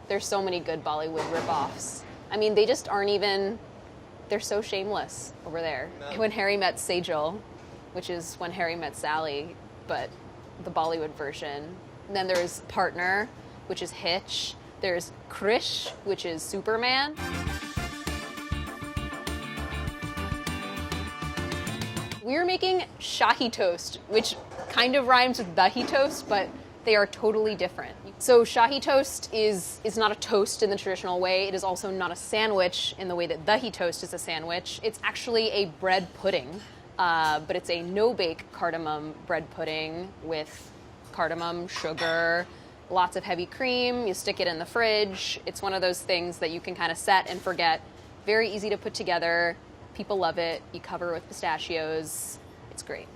There's so many good Bollywood ripoffs. I mean, they just aren't even, they're so shameless over there. No. When Harry Met Sejal, which is When Harry Met Sally, but the Bollywood version. And then there's Partner, which is Hitch. There's Krish, which is Superman. We're making Shahi toast, which kind of rhymes with dahi toast, but they are totally different. So Shahi toast is not a toast in the traditional way. It is also not a sandwich in the way that dahi toast is a sandwich. It's actually a bread pudding, but it's a no-bake cardamom bread pudding with cardamom, sugar, lots of heavy cream. You stick it in the fridge. It's one of those things that you can kind of set and forget. Very easy to put together. People love it. You cover it with pistachios. It's great.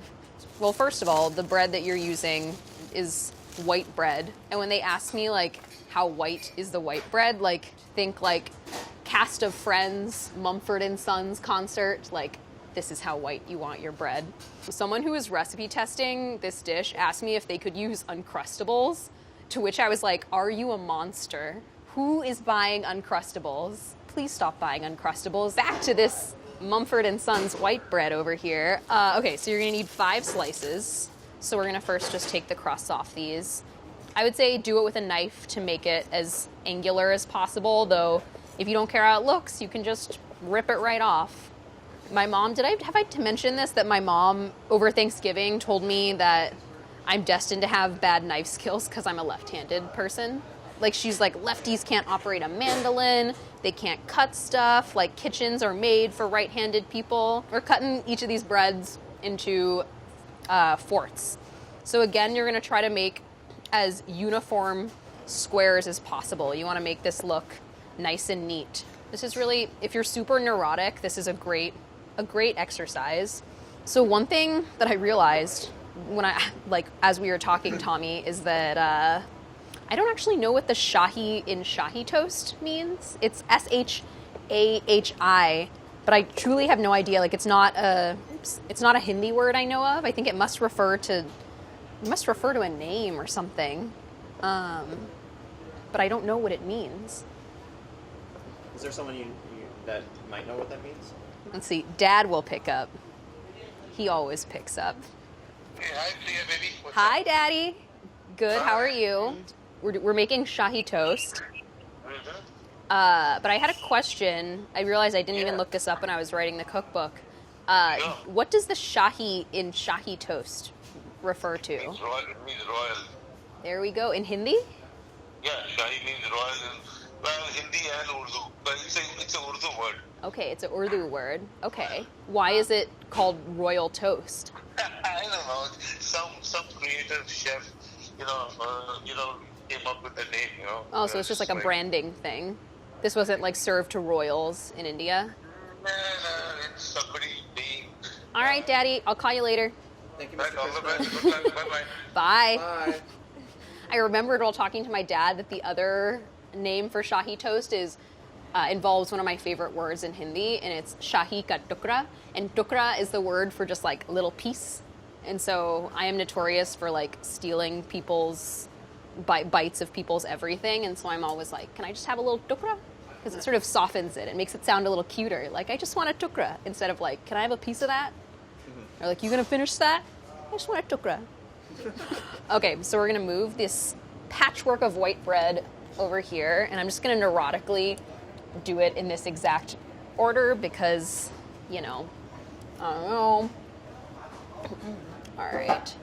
Well, first of all, the bread that you're using is white bread. And when they ask me, like, how white is the white bread, like, think, like, cast of Friends, Mumford & Sons concert, like, this is how white you want your bread. Someone who was recipe testing this dish asked me if they could use Uncrustables, to which I was like, are you a monster? Who is buying Uncrustables? Please stop buying Uncrustables. Back to this Mumford & Sons white bread over here. Okay, so you're gonna need 5 slices. So we're gonna first just take the crusts off these. I would say do it with a knife to make it as angular as possible, though if you don't care how it looks, you can just rip it right off. My mom, have I mentioned this, that my mom over Thanksgiving told me that I'm destined to have bad knife skills because I'm a left-handed person? Like, she's like, lefties can't operate a mandolin, they can't cut stuff, like kitchens are made for right-handed people. We're cutting each of these breads into fourths. So again, you're gonna try to make as uniform squares as possible. You wanna make this look nice and neat. This is really, if you're super neurotic, this is a great exercise. So one thing that I realized when as we were talking, Tommy, is that I don't actually know what the Shahi in Shahi toast means. It's S-H-A-H-I, but I truly have no idea. Like, it's not a Hindi word I know of. I think it must refer to a name or something. But I don't know what it means. Is there someone you that might know what that means? Let's see. Dad will pick up. He always picks up. Hey, hi, Priya, baby. What's Hi, up? Daddy. Good. How are you? We're making Shahi toast. But I had a question. I realized I didn't even look this up when I was writing the cookbook. What does the Shahi in Shahi toast refer to? It means royal. There we go. In Hindi? Yeah, Shahi means royal in Hindi and Urdu. But it's an Urdu word. Okay, it's an Urdu word. Okay. Why is it called royal toast? I don't know. Some creative chef, came up with the name, Oh, so it's just like a branding thing. This wasn't like served to royals in India? No, it's somebody being... All right, Daddy. I'll call you later. Thank you, Right, Mr. all the Krishna. best. Good luck. Bye-bye. Bye. Bye. I remembered while talking to my dad that the other name for Shahi toast involves one of my favorite words in Hindi, and it's Shahi ka tukra. And tukra is the word for just like little piece. And so I am notorious for like stealing people's bites of people's everything. And so I'm always like, can I just have a little tukra? Because it sort of softens it. It makes it sound a little cuter. Like, I just want a tukra. Instead of like, can I have a piece of that? Or like, you gonna finish that? I just want a tukra. Okay, so we're gonna move this patchwork of white bread over here, and I'm just gonna neurotically do it in this exact order because, I don't know. All right.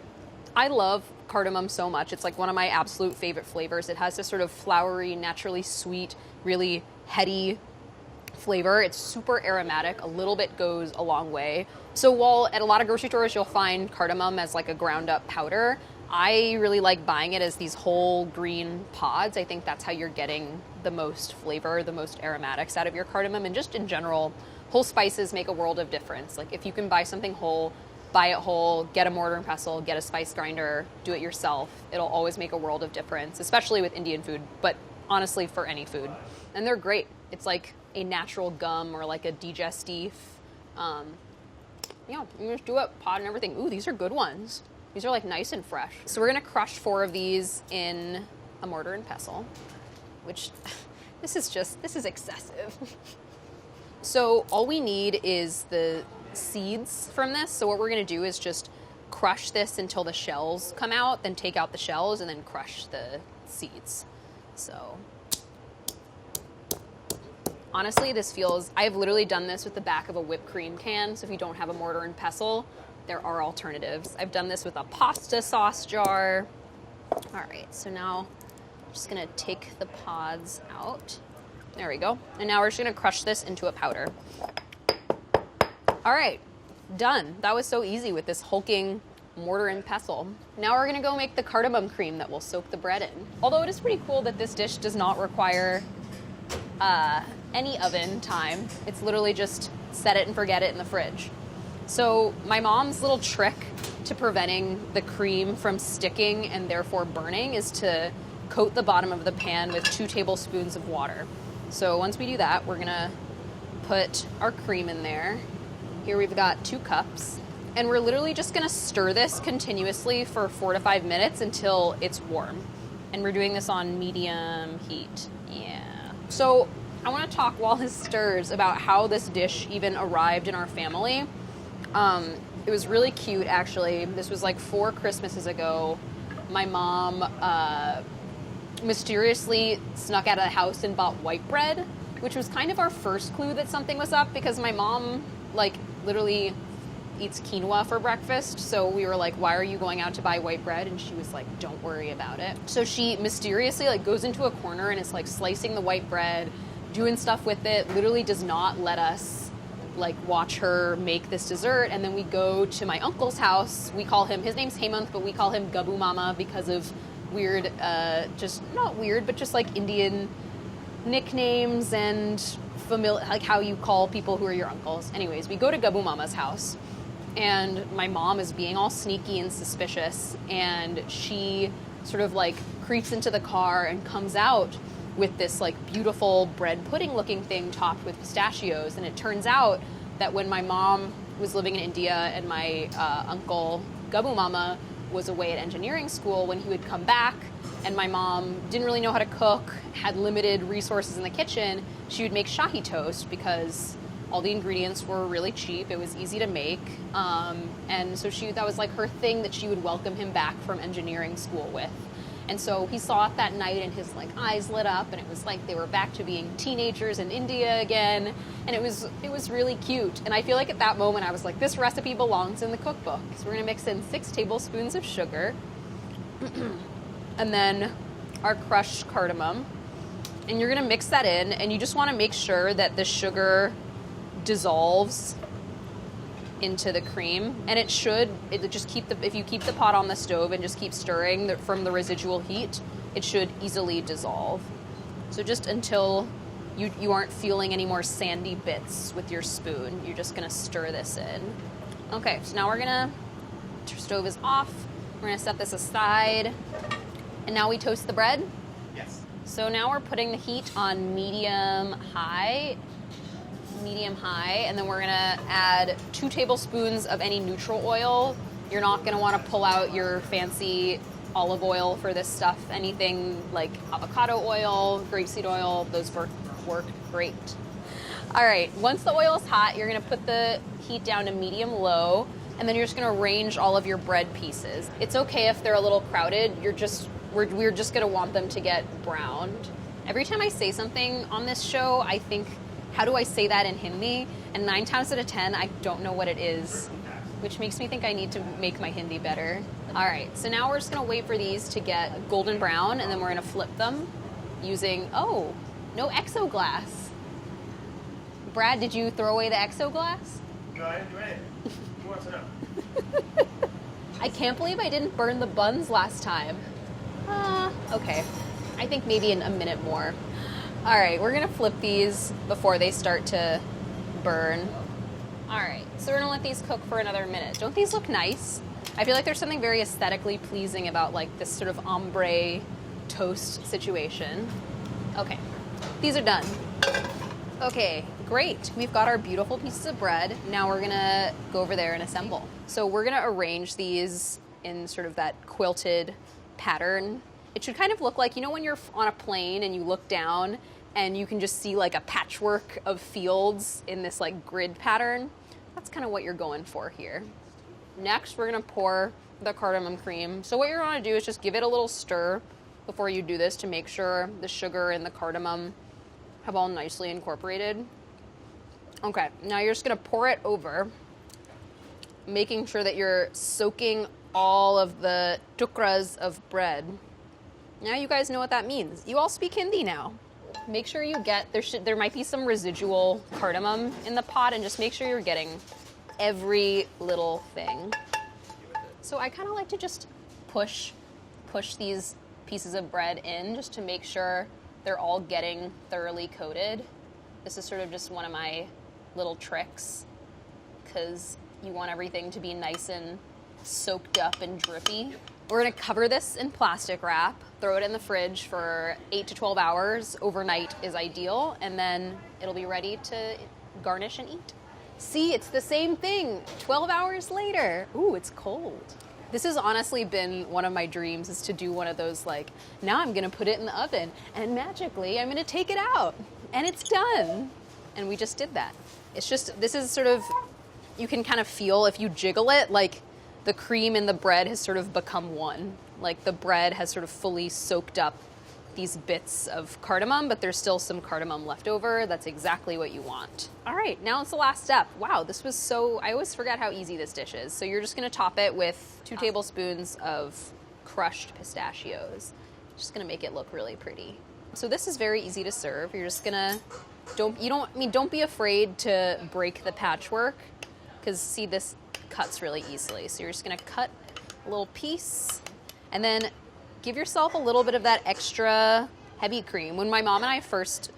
I love cardamom so much. It's like one of my absolute favorite flavors. It has this sort of flowery, naturally sweet, really heady flavor. It's super aromatic. A little bit goes a long way. So while at a lot of grocery stores you'll find cardamom as like a ground up powder, I really like buying it as these whole green pods. I think that's how you're getting the most flavor, the most aromatics out of your cardamom. And just in general, whole spices make a world of difference. Like if you can buy something whole, buy it whole, get a mortar and pestle, get a spice grinder, do it yourself. It'll always make a world of difference, especially with Indian food, but honestly for any food. And they're great. It's like a natural gum or like a digestif. You just do it, pod and everything. Ooh, these are good ones. These are like nice and fresh. So we're gonna crush 4 of these in a mortar and pestle. which this is excessive. So all we need is the seeds from this. So what we're gonna do is just crush this until the shells come out, then take out the shells and then crush the seeds. So honestly, this feels, I've literally done this with the back of a whipped cream can. So if you don't have a mortar and pestle, there are alternatives. I've done this with a pasta sauce jar. All right, so now I'm just gonna take the pods out. There we go. And now we're just gonna crush this into a powder. All right, done. That was so easy with this hulking mortar and pestle. Now we're gonna go make the cardamom cream that will soak the bread in. Although it is pretty cool that this dish does not require any oven time. It's literally just set it and forget it in the fridge. So my mom's little trick to preventing the cream from sticking and therefore burning is to coat the bottom of the pan with 2 tablespoons of water. So once we do that, we're gonna put our cream in there. Here we've got 2 cups. And we're literally just gonna stir this continuously for 4 to 5 minutes until it's warm. And we're doing this on medium heat. Yeah. So I wanna talk while this stirs about how this dish even arrived in our family. It was really cute, actually. This was like 4 Christmases ago. My mom mysteriously snuck out of the house and bought white bread, which was kind of our first clue that something was up because my mom, like, literally eats quinoa for breakfast. So we were like, why are you going out to buy white bread? And she was like, don't worry about it. So she mysteriously, like, goes into a corner and is, like, slicing the white bread, doing stuff with it, literally does not let us like watch her make this dessert. And then we go to my uncle's house. We call him, his name's Hemant, but we call him Gabu Mama because of weird, just not weird, but just like Indian nicknames and like how you call people who are your uncles. Anyways, we go to Gabu Mama's house and my mom is being all sneaky and suspicious. And she sort of like creeps into the car and comes out with this like beautiful bread pudding looking thing topped with pistachios. And it turns out that when my mom was living in India and my uncle Gabu Mama was away at engineering school, when he would come back and my mom didn't really know how to cook, had limited resources in the kitchen, she would make Shahi toast because all the ingredients were really cheap. It was easy to make. And so that was like her thing that she would welcome him back from engineering school with. And so he saw it that night and his like eyes lit up and it was like they were back to being teenagers in India again. And it was really cute. And I feel like at that moment I was like, this recipe belongs in the cookbook. So we're gonna mix in 6 tablespoons of sugar and then our crushed cardamom. And you're gonna mix that in and you just wanna make sure that the sugar dissolves into the cream, and it just if you keep the pot on the stove and just keep stirring from the residual heat, it should easily dissolve. So just until you aren't feeling any more sandy bits with your spoon, you're just gonna stir this in. Okay, so now our stove is off. We're gonna set this aside, and now we toast the bread. Yes. So now we're putting the heat on medium high, and then we're gonna add 2 tablespoons of any neutral oil. You're not gonna wanna pull out your fancy olive oil for this stuff. Anything like avocado oil, grapeseed oil, those work great. All right, once the oil is hot, you're gonna put the heat down to medium-low, and then you're just gonna arrange all of your bread pieces. It's okay if they're a little crowded. We're just gonna want them to get browned. Every time I say something on this show, I think, how do I say that in Hindi? And 9 times out of 10, I don't know what it is, which makes me think I need to make my Hindi better. All right, so now we're just gonna wait for these to get golden brown, and then we're gonna flip them using, no exoglass. Brad, did you throw away the exoglass? No, I didn't do anything. Who wants to know? I can't believe I didn't burn the buns last time. Okay. I think maybe in a minute more. All right, we're gonna flip these before they start to burn. All right, so we're gonna let these cook for another minute. Don't these look nice? I feel like there's something very aesthetically pleasing about like this sort of ombre toast situation. Okay, these are done. Okay, great. We've got our beautiful pieces of bread. Now we're gonna go over there and assemble. So we're gonna arrange these in sort of that quilted pattern. It should kind of look like, you know when you're on a plane and you look down and you can just see like a patchwork of fields in this like grid pattern? That's kind of what you're going for here. Next, we're gonna pour the cardamom cream. So what you're gonna do is just give it a little stir before you do this to make sure the sugar and the cardamom have all nicely incorporated. Okay, now you're just gonna pour it over, making sure that you're soaking all of the tukras of bread. Now you guys know what that means. You all speak Hindi now. Make sure you get, there might be some residual cardamom in the pot, and just make sure you're getting every little thing. So I kind of like to just push these pieces of bread in just to make sure they're all getting thoroughly coated. This is sort of just one of my little tricks, because you want everything to be nice and soaked up and drippy. We're gonna cover this in plastic wrap, throw it in the fridge for 8 to 12 hours. Overnight is ideal, and then it'll be ready to garnish and eat. See, it's the same thing 12 hours later. Ooh, it's cold. This has honestly been one of my dreams, is to do one of those like, now I'm gonna put it in the oven and magically I'm gonna take it out and it's done. And we just did that. It's just, this is sort of, you can kind of feel if you jiggle it, like the cream and the bread has sort of become one. Like the bread has sort of fully soaked up these bits of cardamom, but there's still some cardamom left over. That's exactly what you want. All right, now it's the last step. Wow, this was so, I always forget how easy this dish is. So you're just gonna top it with 2 tablespoons of crushed pistachios. Just gonna make it look really pretty. So this is very easy to serve. You're just gonna, don't be afraid to break the patchwork, because see, this cuts really easily. So you're just gonna cut a little piece and then give yourself a little bit of that extra heavy cream. When my mom and I first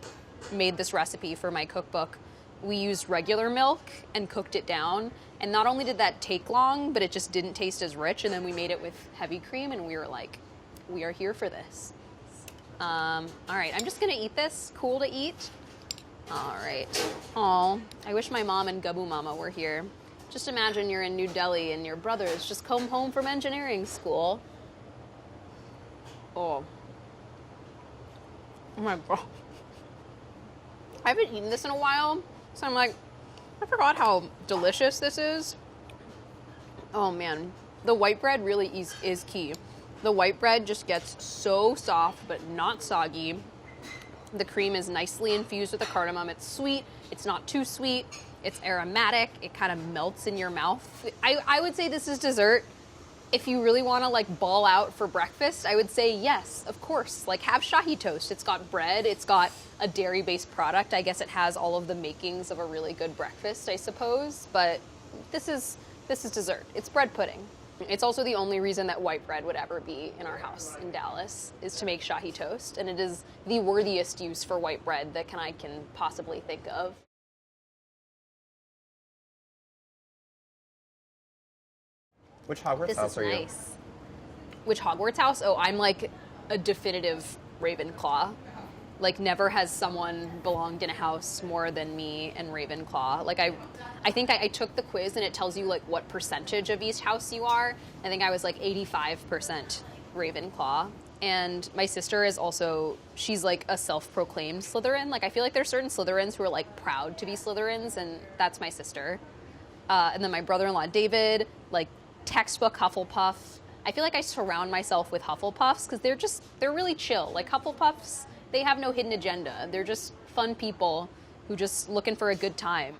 made this recipe for my cookbook, we used regular milk and cooked it down. And not only did that take long, but it just didn't taste as rich. And then we made it with heavy cream and we were like, we are here for this. All right, I'm just gonna eat this, cool to eat. All right. Oh, I wish my mom and Gabu Mama were here. Just imagine you're in New Delhi and your brothers just come home from engineering school. Oh my God. I haven't eaten this in a while, so I'm like, I forgot how delicious this is. Oh man, the white bread really is key. The white bread just gets so soft, but not soggy. The cream is nicely infused with the cardamom. It's sweet, it's not too sweet, it's aromatic, it kind of melts in your mouth. I would say this is dessert. If you really want to like ball out for breakfast, I would say yes, of course. Like have Shahi toast. It's got bread, it's got a dairy-based product. I guess it has all of the makings of a really good breakfast, I suppose. But this is dessert. It's bread pudding. It's also the only reason that white bread would ever be in our house in Dallas, is to make Shahi toast, and it is the worthiest use for white bread that I can possibly think of. Which Hogwarts house are you? This is nice. Which Hogwarts house? Oh, I'm like a definitive Ravenclaw. Like never has someone belonged in a house more than me and Ravenclaw. Like I think I took the quiz and it tells you like what percentage of each house you are. I think I was like 85% Ravenclaw. And my sister is also, she's like a self-proclaimed Slytherin. Like I feel like there's certain Slytherins who are like proud to be Slytherins, and that's my sister. And then my brother-in-law David, like textbook Hufflepuff. I feel like I surround myself with Hufflepuffs because they're really chill. Like Hufflepuffs, they have no hidden agenda. They're just fun people who just looking for a good time.